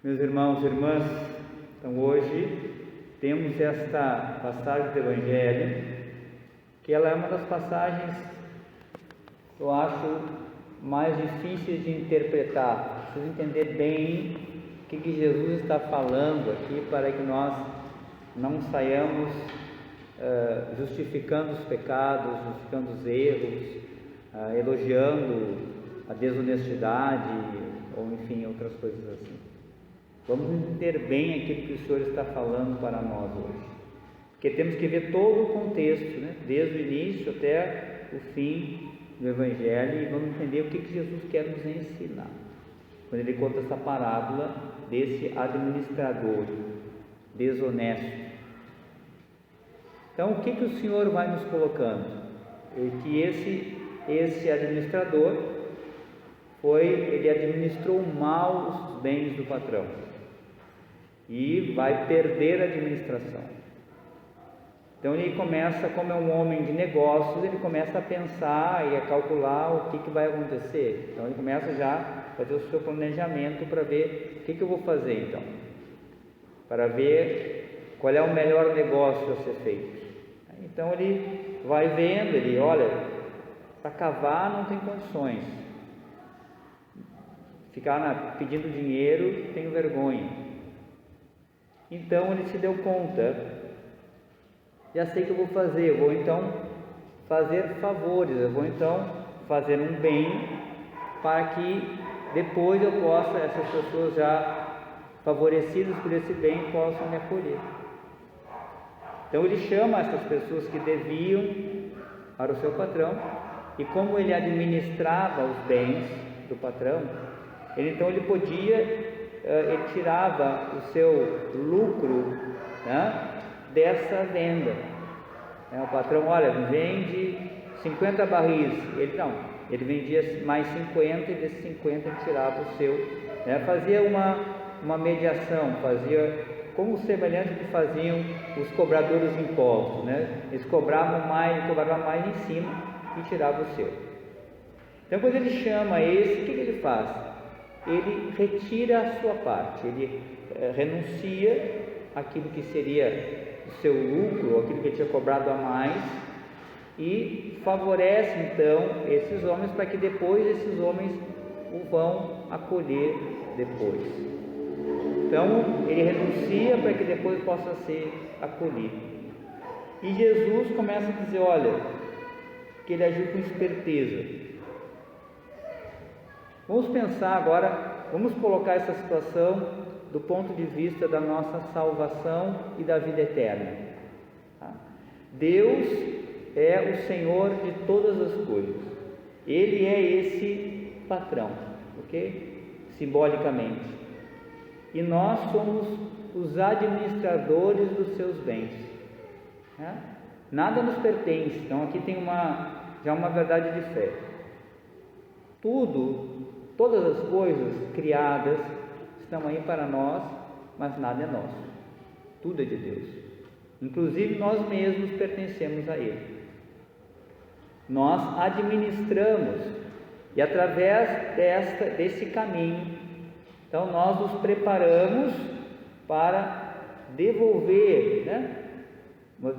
Meus irmãos e irmãs, então hoje temos esta passagem do Evangelho, que ela é uma das passagens, eu acho, mais difíceis de interpretar. Preciso entender bem o que Jesus está falando aqui, para que nós não saiamos justificando os pecados, justificando os erros, elogiando a desonestidade, ou enfim, outras coisas assim. Vamos entender bem aquilo que o Senhor está falando para nós hoje, porque temos que ver todo o contexto, né? Desde o início até o fim do Evangelho, e vamos entender o que Jesus quer nos ensinar, quando ele conta essa parábola desse administrador desonesto. Então, o que o Senhor vai nos colocando? É que esse administrador ele administrou mal os bens do patrão e vai perder a administração. Então ele começa, como é um homem de negócios, ele começa a pensar e a calcular o que vai acontecer. Então ele começa já a fazer o seu planejamento para ver o que eu vou fazer então, para ver qual é o melhor negócio a ser feito. Então ele vai vendo, ele olha, para cavar não tem condições, ficar pedindo dinheiro, tenho vergonha. Então ele se deu conta, já sei o que eu vou fazer, eu vou então fazer favores, eu vou então fazer um bem, para que depois eu possa, essas pessoas já favorecidas por esse bem, possam me acolher. Então ele chama essas pessoas que deviam para o seu patrão, e como ele administrava os bens do patrão, ele tirava o seu lucro, né, dessa venda. O patrão, olha, vende 50 barris, ele vendia mais 50, e desses 50 ele tirava o seu, né, fazia uma mediação, fazia como semelhante que faziam os cobradores de impostos, né? Eles cobravam mais em cima e tiravam o seu. Então quando ele chama esse, o que ele faz? Ele retira a sua parte, ele renuncia aquilo que seria o seu lucro, aquilo que ele tinha cobrado a mais, e favorece então esses homens, para que depois esses homens o vão acolher depois. Então ele renuncia para que depois possa ser acolhido. E Jesus começa a dizer, olha, que ele agiu com esperteza. Vamos pensar agora, vamos colocar essa situação do ponto de vista da nossa salvação e da vida eterna. Deus é o Senhor de todas as coisas. Ele é esse patrão, ok? Simbolicamente. E nós somos os administradores dos seus bens. Nada nos pertence. Então aqui tem já uma verdade de fé. Todas as coisas criadas estão aí para nós, mas nada é nosso. Tudo é de Deus. Inclusive nós mesmos pertencemos a Ele. Nós administramos, e através desse caminho, então nós nos preparamos para devolver, né?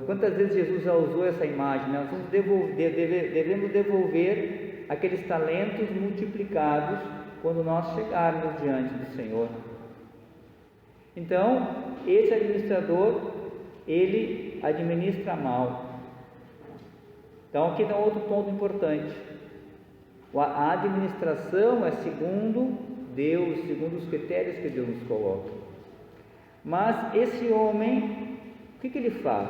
Quantas vezes Jesus já usou essa imagem? Nós devemos devolver aqueles talentos multiplicados quando nós chegarmos diante do Senhor. Então, esse administrador, ele administra mal. Então aqui tem outro ponto importante. A administração é segundo Deus, segundo os critérios que Deus nos coloca. Mas esse homem, o que ele faz?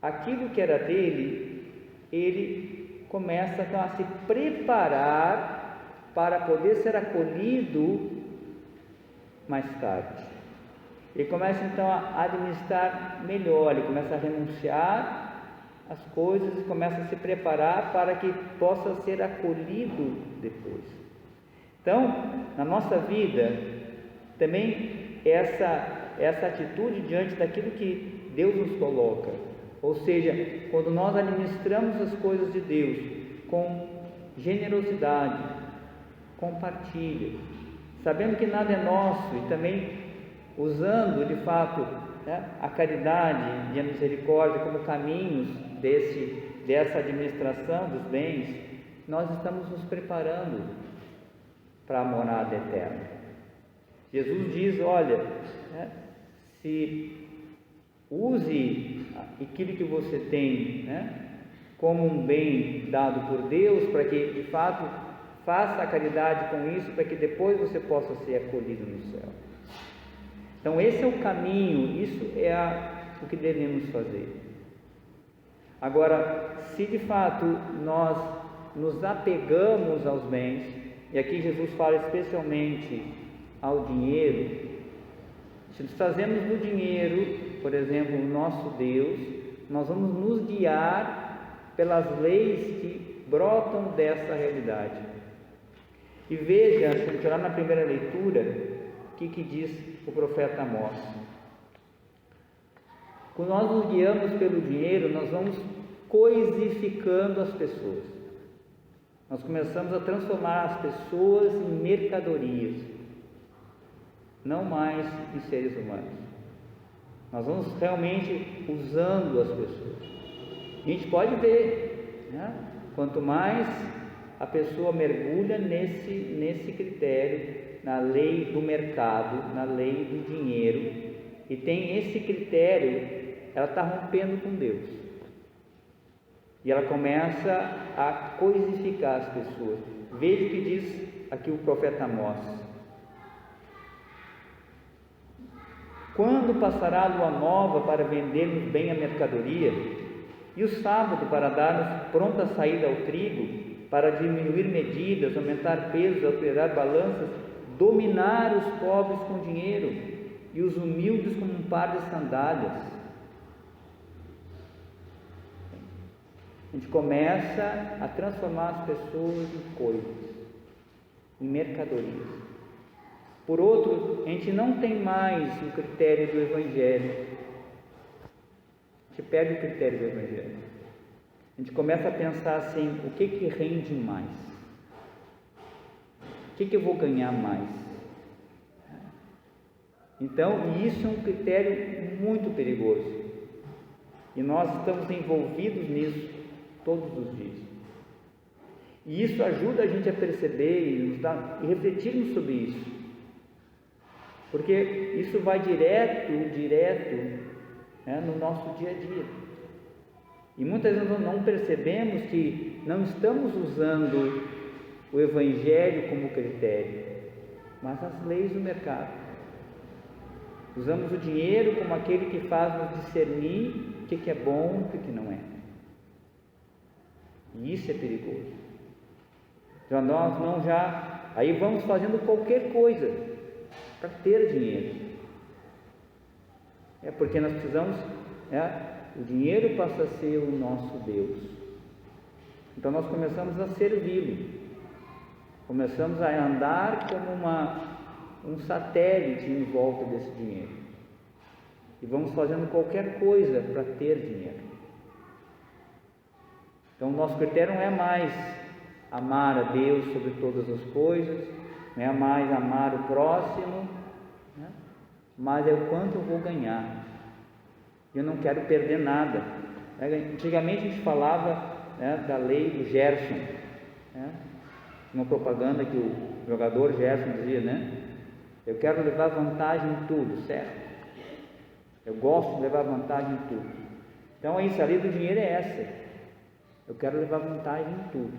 Aquilo que era dele, ele começa então a se preparar para poder ser acolhido mais tarde. Ele começa então a administrar melhor, ele começa a renunciar as coisas e começa a se preparar para que possa ser acolhido depois. Então, na nossa vida, também essa atitude diante daquilo que Deus nos coloca, ou seja, quando nós administramos as coisas de Deus com generosidade, compartilha, sabendo que nada é nosso e também usando de fato, né, a caridade e a misericórdia como caminhos dessa administração dos bens, nós estamos nos preparando para a morada eterna. Jesus diz: olha, né, se use aquilo que você tem, né, como um bem dado por Deus, para que de fato faça a caridade com isso, para que depois você possa ser acolhido no céu. Então esse é o caminho, isso é o que devemos fazer. Agora, se de fato nós nos apegamos aos bens, e aqui Jesus fala especialmente ao dinheiro, se nos fazemos do dinheiro, por exemplo, o nosso Deus, nós vamos nos guiar pelas leis que brotam dessa realidade. E veja, se a gente olhar na primeira leitura, o que diz o profeta Amós. Quando nós nos guiamos pelo dinheiro, nós vamos coisificando as pessoas. Nós começamos a transformar as pessoas em mercadorias, não mais em seres humanos. Nós vamos realmente usando as pessoas. A gente pode ver, né? Quanto mais a pessoa mergulha nesse critério, na lei do mercado, na lei do dinheiro, e tem esse critério, ela está rompendo com Deus. E ela começa a coisificar as pessoas. Veja o que diz aqui o profeta Amós. Quando passará a lua nova para vendermos bem a mercadoria, e o sábado para darmos pronta saída ao trigo, para diminuir medidas, aumentar pesos, alterar balanças, dominar os pobres com dinheiro e os humildes com um par de sandálias? A gente começa a transformar as pessoas em coisas, em mercadorias. Por outro, a gente não tem mais o critério do Evangelho. A gente perde o critério do Evangelho. A gente começa a pensar assim: o que rende mais? O que eu vou ganhar mais? Então, isso é um critério muito perigoso. E nós estamos envolvidos nisso todos os dias. E isso ajuda a gente a perceber e refletirmos sobre isso. Porque isso vai direto, né, no nosso dia a dia. E muitas vezes nós não percebemos que não estamos usando o Evangelho como critério, mas as leis do mercado. Usamos o dinheiro como aquele que faz nos discernir o que é bom e o que não é. E isso é perigoso. Então nós não já... Aí vamos fazendo qualquer coisa para ter dinheiro. É porque nós precisamos... o dinheiro passa a ser o nosso Deus. Então nós começamos a servi-lo. Começamos a andar como um satélite em volta desse dinheiro. E vamos fazendo qualquer coisa para ter dinheiro. Então o nosso critério não é mais amar a Deus sobre todas as coisas, não é mais amar o próximo, né? Mas é o quanto eu vou ganhar. Eu não quero perder nada. Antigamente a gente falava, né, da lei do Gerson, né? Uma propaganda que o jogador Gerson dizia, né? Eu quero levar vantagem em tudo, certo? Eu gosto de levar vantagem em tudo. Então a lei do dinheiro é essa. Eu quero levar vantagem em tudo.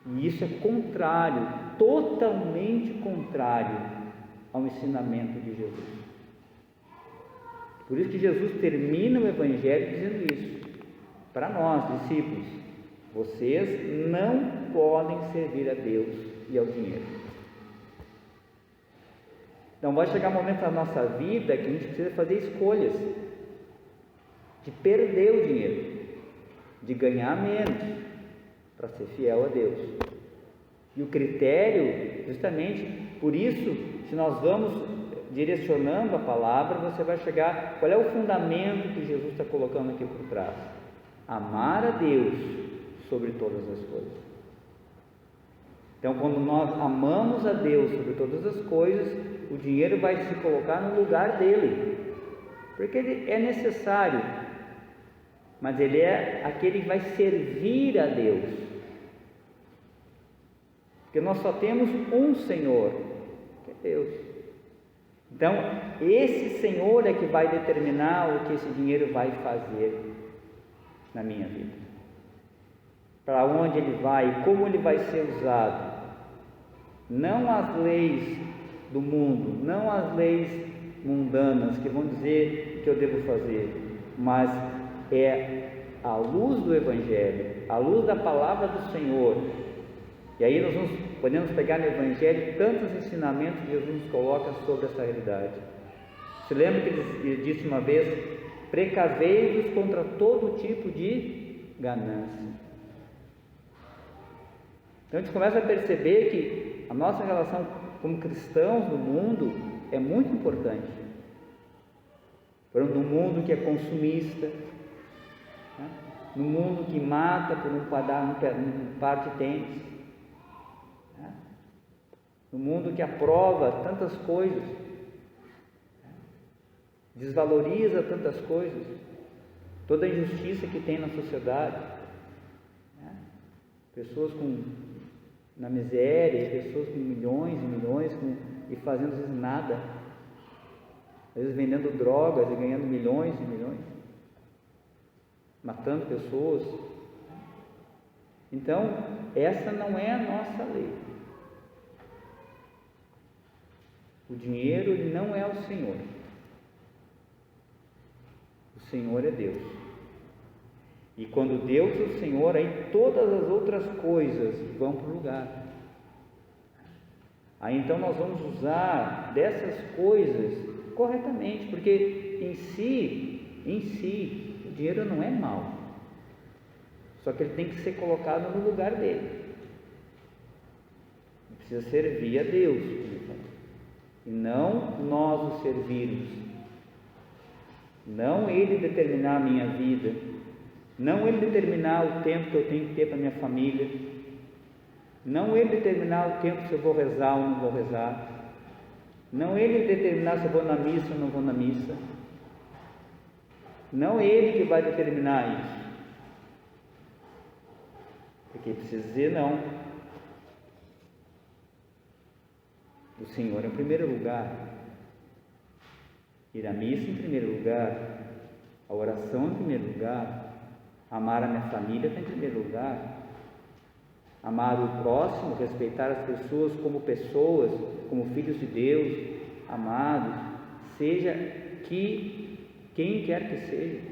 E isso é contrário, totalmente contrário ao ensinamento de Jesus. Por isso que Jesus termina o Evangelho dizendo isso para nós, discípulos: vocês não podem servir a Deus e ao dinheiro. Então vai chegar um momento na nossa vida que a gente precisa fazer escolhas de perder o dinheiro, de ganhar menos para ser fiel a Deus. E o critério, justamente por isso, se nós vamos direcionando a palavra, você vai chegar... Qual é o fundamento que Jesus está colocando aqui por trás? Amar a Deus sobre todas as coisas. Então, quando nós amamos a Deus sobre todas as coisas, o dinheiro vai se colocar no lugar dele, porque ele é necessário, mas ele é aquele que vai servir a Deus, porque nós só temos um Senhor, que é Deus. Então, esse Senhor é que vai determinar o que esse dinheiro vai fazer na minha vida, para onde ele vai, como ele vai ser usado. Não as leis do mundo, não as leis mundanas que vão dizer o que eu devo fazer, mas é a luz do Evangelho, a luz da palavra do Senhor. E aí nós podemos pegar no Evangelho tantos ensinamentos que Jesus nos coloca sobre essa realidade. Você lembra que ele disse uma vez: precavei-vos contra todo tipo de ganância. Então a gente começa a perceber que a nossa relação como cristãos no mundo é muito importante. No mundo que é consumista, né? No mundo que mata por um par de tênis, né? No mundo que aprova tantas coisas, né? Desvaloriza tantas coisas, toda a injustiça que tem na sociedade, né? Pessoas na miséria, pessoas com milhões e milhões e fazendo às vezes nada, às vezes vendendo drogas e ganhando milhões e milhões, matando pessoas. Então, essa não é a nossa lei. O dinheiro, ele não é o Senhor. O Senhor é Deus. E quando Deus é o Senhor, aí todas as outras coisas vão para o lugar. Aí então nós vamos usar dessas coisas corretamente, porque em si, o dinheiro não é mau. Só que ele tem que ser colocado no lugar dele. Ele precisa servir a Deus, e não nós o servirmos. Não ele determinar a minha vida, não ele determinar o tempo que eu tenho que ter para minha família, não ele determinar o tempo se eu vou rezar ou não vou rezar, não ele determinar se eu vou na missa ou não vou na missa, não ele que vai determinar isso, porque precisa dizer não. O Senhor em primeiro lugar, ir à missa em primeiro lugar, a oração em primeiro lugar, amar a minha família em primeiro lugar, amar o próximo, respeitar as pessoas, como filhos de Deus, amados, seja quem quer que seja,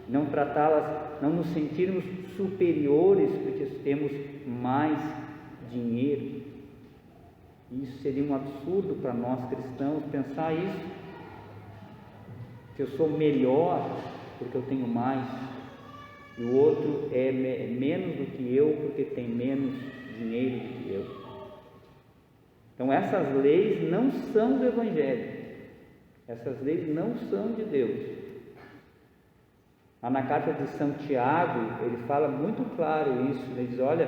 não tratá-las, não nos sentirmos superiores porque temos mais dinheiro. Isso seria um absurdo para nós cristãos pensar isso, que eu sou melhor porque eu tenho mais, e o outro é menos do que eu porque tem menos dinheiro do que eu. Então essas leis não são do Evangelho, essas leis não são de Deus. Lá na carta de São Tiago, ele fala muito claro isso, ele diz: olha,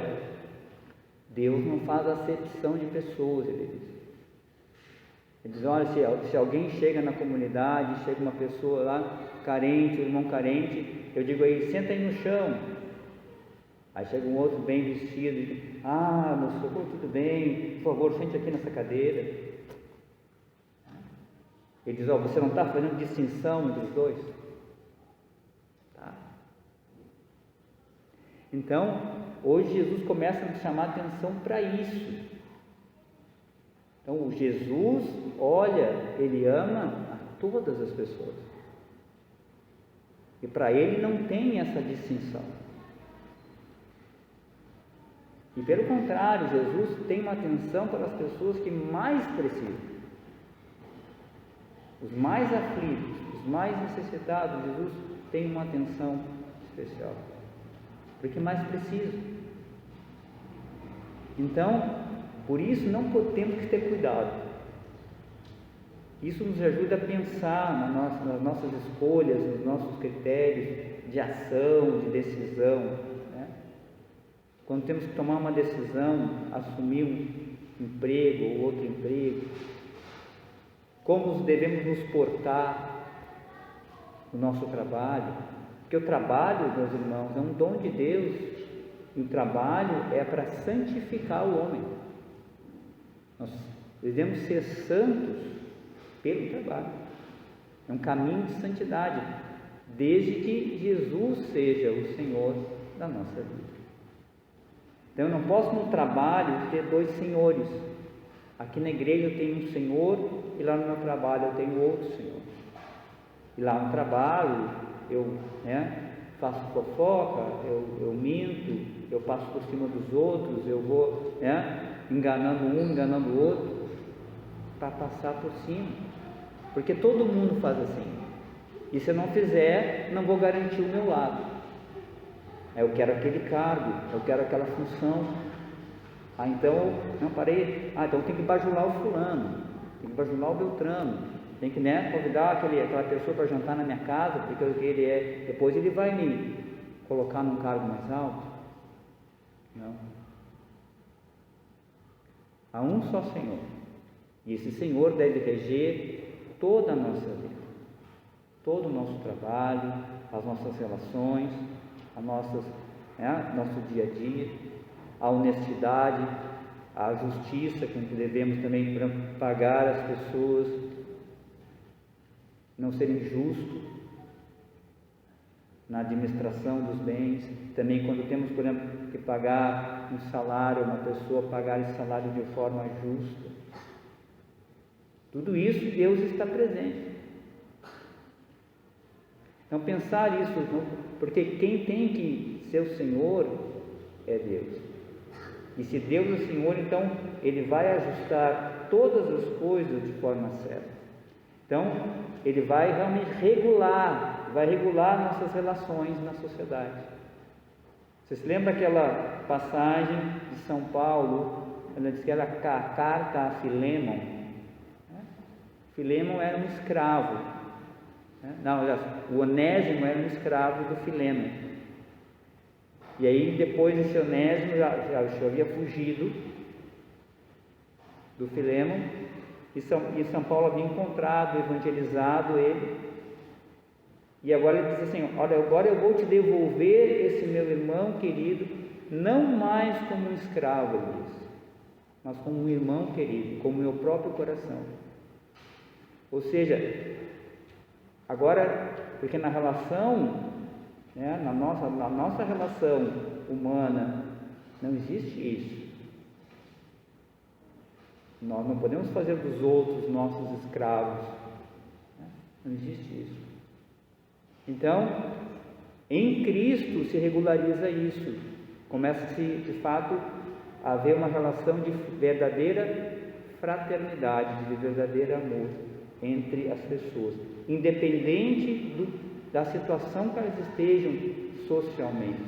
Deus não faz acepção de pessoas, ele diz: olha, se alguém chega na comunidade, chega uma pessoa lá carente, um irmão carente, eu digo aí, senta aí no chão. Aí chega um outro bem vestido e diz: ah, meu socorro, tudo bem, por favor, sente aqui nessa cadeira. Ele diz: ó, você não está fazendo distinção entre os dois? Tá. Então, hoje Jesus começa a nos chamar a atenção para isso. Então, o Jesus olha, ele ama a todas as pessoas. E para ele não tem essa distinção. E pelo contrário, Jesus tem uma atenção para as pessoas que mais precisam. Os mais aflitos, os mais necessitados, Jesus tem uma atenção especial. Porque mais precisam. Então, por isso não temos que ter cuidado. Isso nos ajuda a pensar nas nossas escolhas, nos nossos critérios de ação, de decisão, né? quando temos que tomar uma decisão, assumir um emprego ou outro emprego, como devemos nos portar no nosso trabalho, porque o trabalho, meus irmãos, é um dom de Deus, e o trabalho é para santificar o homem. Nós devemos ser santos pelo trabalho, é um caminho de santidade, desde que Jesus seja o Senhor da nossa vida. Então eu não posso no trabalho ter dois senhores. Aqui na igreja eu tenho um senhor e lá no meu trabalho eu tenho outro senhor. E lá no trabalho eu faço fofoca, eu minto, eu passo por cima dos outros, eu vou enganando um, enganando o outro, para passar por cima. Porque todo mundo faz assim. E se eu não fizer, não vou garantir o meu lado. Eu quero aquele cargo, eu quero aquela função. Então, não parei. Então tem que bajular o fulano, tem que bajular o Beltrano, tem que convidar aquela pessoa para jantar na minha casa, porque ele depois ele vai me colocar num cargo mais alto. Não. Há um só Senhor, e esse Senhor deve reger toda a nossa vida, todo o nosso trabalho, as nossas relações, nosso dia a dia, a honestidade, a justiça que devemos também pagar as pessoas, não ser injusto na administração dos bens. Também quando temos, por exemplo, que pagar um salário a uma pessoa, pagar esse salário de forma justa. Tudo isso Deus está presente. Então pensar isso, porque quem tem que ser o Senhor é Deus. E se Deus é o Senhor, então Ele vai ajustar todas as coisas de forma certa. Então Ele vai realmente regular nossas relações na sociedade. Você se lembra aquela passagem de São Paulo, ela diz que era a carta a Filémon? Filémon era um escravo. O Onésimo era um escravo do Filémon. E aí depois esse Onésimo já havia fugido do Filémon, e São Paulo havia encontrado, evangelizado ele, e agora ele diz assim: olha, agora eu vou te devolver esse meu irmão querido, não mais como um escravo, ele diz, mas como um irmão querido, como meu próprio coração. Ou seja, agora, porque na relação, na nossa relação humana, não existe isso. Nós não podemos fazer dos outros nossos escravos. Não existe isso. Então, em Cristo se regulariza isso. Começa-se, de fato, a haver uma relação de verdadeira fraternidade, de verdadeiro amor entre as pessoas, independente da situação que elas estejam socialmente.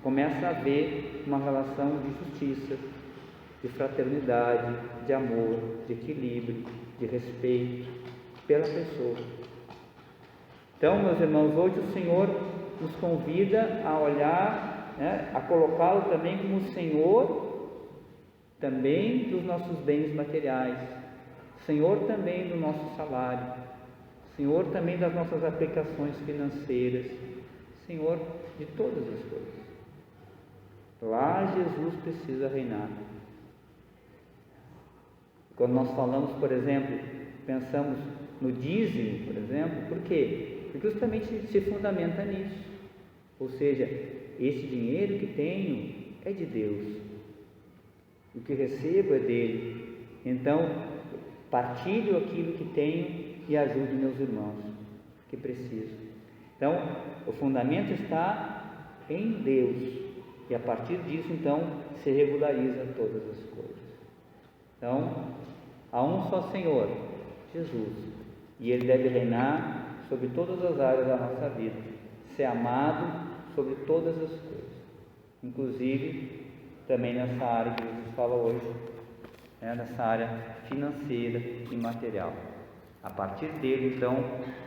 Começa a haver uma relação de justiça, de fraternidade, de amor, de equilíbrio, de respeito pela pessoa. Então, meus irmãos, hoje o Senhor nos convida a olhar, a colocá-lo também como Senhor também dos nossos bens materiais, Senhor também do nosso salário, Senhor também das nossas aplicações financeiras, Senhor de todas as coisas. Lá Jesus precisa reinar. Quando nós falamos, por exemplo, pensamos no dízimo, por exemplo, por quê? Porque justamente se fundamenta nisso. Ou seja, esse dinheiro que tenho é de Deus, o que recebo é dele. Então, partilho aquilo que tenho e ajudo meus irmãos que precisam. Então, o fundamento está em Deus, e a partir disso, então, se regulariza todas as coisas. Então, há um só Senhor, Jesus, e Ele deve reinar sobre todas as áreas da nossa vida, ser amado sobre todas as coisas, inclusive também nessa área que Jesus fala hoje, nessa área financeira e material. A partir dele, então,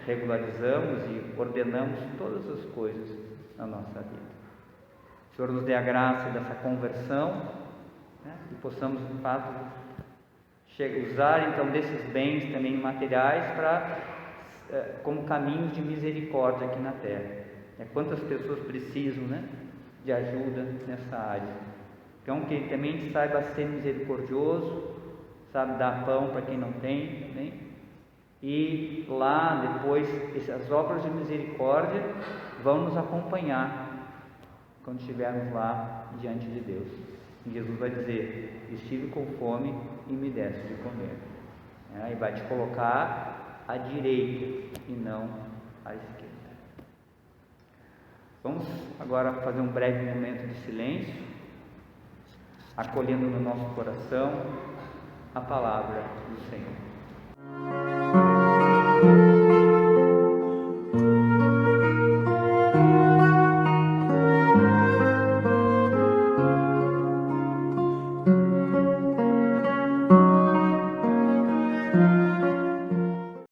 regularizamos e ordenamos todas as coisas na nossa vida. o Senhor nos dê a graça dessa conversão, né? E possamos, de fato, usar então desses bens também materiais como caminhos de misericórdia aqui na terra. Quantas pessoas precisam, né, de ajuda nessa área. Então, que também a gente saiba ser misericordioso, sabe, dar pão para quem não tem também. E lá depois, essas obras de misericórdia vão nos acompanhar quando estivermos lá diante de Deus. E Jesus vai dizer: estive com fome e me deste de comer. E vai te colocar à direita e não à esquerda. Vamos agora fazer um breve momento de silêncio, acolhendo no nosso coração a palavra do Senhor.